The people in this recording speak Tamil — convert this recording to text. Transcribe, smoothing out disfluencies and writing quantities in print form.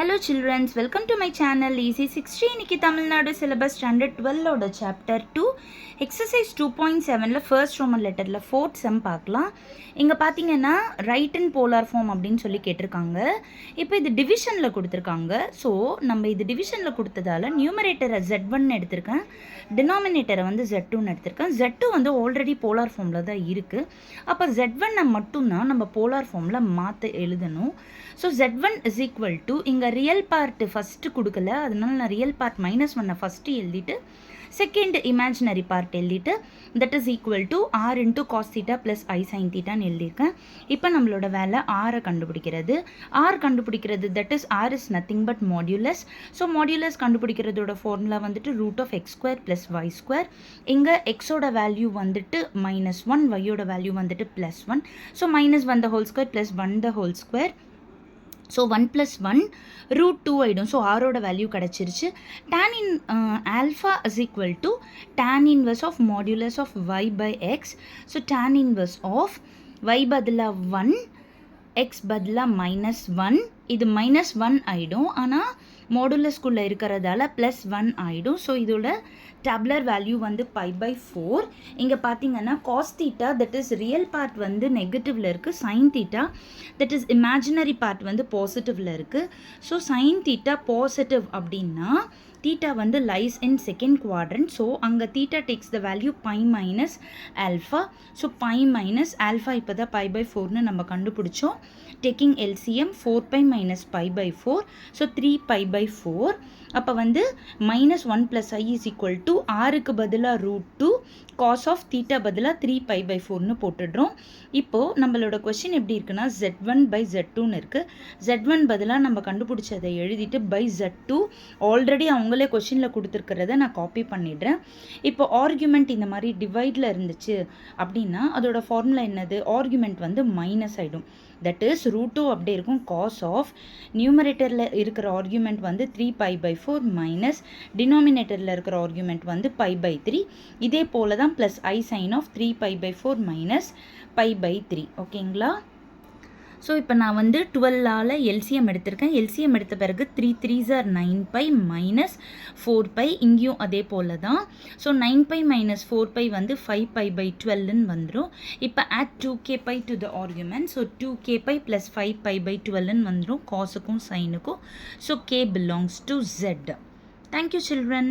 Hello children, welcome to my channel Easy 60. இன்னைக்கு தமிழ்நாடு syllabus standard 12 ஓட chapter 2 exercise 2.7ல first Roman letterல fourth sum பார்க்கலாம். இங்க பாத்தீங்கன்னா right and polar form அப்படின்னு சொல்லி கேட்டிருக்காங்க. இப்போ இது divisionல கொடுத்திருக்காங்க. ஸோ நம்ம இது divisionல கொடுத்ததால numerator z1 எடுத்திருக்கேன், denominator வந்து z2 எடுத்திருக்கேன். z2 வந்து ஆல்ரெடி polar formல தான் இருக்கு. அப்போ z1 மட்டும்தான் நம்ம polar formல மாற்ற எழுதணும். So z1 is equal to இங்கே ரியல் பார்ட் ஃபஸ்ட்டு கொடுக்கல, அதனால நான் ரியல் பார்ட் -1 ஃபஸ்ட்டு எழுதிட்டு செகண்ட் இமேஜினரி பார்ட் எழுதிட்டு that is equal to r into cos theta plus i sine தீட்டான்னு எழுதியிருக்கேன். இப்போ நம்மளோட வேலை ஆரை கண்டுபிடிக்கிறது. ஆர் கண்டுபிடிக்கிறது that is r is nothing but modulus. So modulus கண்டுபிடிக்கிறதோட ஃபார்முலா வந்துட்டு √(x² + y²). இங்கே எக்ஸோட வேல்யூ வந்துட்டு -1, ஒய்யோட வேல்யூ வந்துட்டு +1. ஸோ -1² + 1². ஸோ 1 + 1 √2 ஆகிடும். ஸோ ஆரோட வேல்யூ கிடச்சிருச்சு. tan in alpha is equal to tan inverse of modulus of y/x. So tan inverse of y பதிலாக 1, x பதிலாக -1. இது -1 ஆகிடும், ஆனால் மாடுலஸ்குள்ளே இருக்கிறதால +1 ஆகிடும். ஸோ இதோட டேப்லர் வேல்யூ வந்து π/4. இங்கே பார்த்தீங்கன்னா cos theta that is real part வந்து நெகட்டிவில் இருக்குது, sine theta that is imaginary part வந்து பாசிட்டிவில் இருக்குது. ஸோ சைன் தீட்டா பாசிட்டிவ் அப்படின்னா தீட்டா வந்து lies in second quadrant. So அங்கே theta takes the value π - alpha. So π - alpha இப்போ தான் π/4ன்னு நம்ம கண்டுபிடிச்சோம். Taking LCM 4π - π/4. ஸோ 3π/4. அப்போ வந்து -1 + i is equal to ஆருக்கு பதிலாக √2, காஸ் ஆஃப் தீட்டா பதிலாக 3π/4ன்னு போட்டுடுறோம். இப்போது நம்மளோட கொஷின் எப்படி இருக்குன்னா z1/z2ன்னு இருக்குது. z1 பதிலாக நம்ம கண்டுபிடிச்சதை எழுதிட்டு z2 ஆல்ரெடி அவங்களே கொஷினில் கொடுத்துருக்கிறத நான் காப்பி பண்ணிடுறேன். இப்போ ஆர்குமெண்ட் இந்த மாதிரி டிவைடில் இருந்துச்சு அப்படின்னா அதோட ஃபார்முலா என்னது? ஆர்குமெண்ட் வந்து மைனஸ் ஆகிடும். தட் இஸ் √2 அப்படியே இருக்கும். காஸ் ஆஃப் நியூமரேட்டரில் இருக்கிற ஆர்குமெண்ட் வந்து 3π/4 மைனஸ் டினாமினேட்டரில் இருக்கிற ஆர்குமெண்ட் வந்து π/3. இதே போல தான் plus i sine of 3π/4 minus π/3. ஓகேங்களா? ஸோ இப்போ நான் வந்து 12ஆல் எல்சிஎம் எடுத்திருக்கேன். எல்சிஎம் எடுத்த பிறகு 3 3s are 9π -4π. இங்கேயும் அதே போல் தான். ஸோ 9π - 4π வந்து 5π/12ன்னு வந்துடும். இப்போ add 2kπ to the argument. So 2kπ + 5π/12ன்னு வந்துடும் காசுக்கும் சைனுக்கும். So k belongs to z. Thank you children.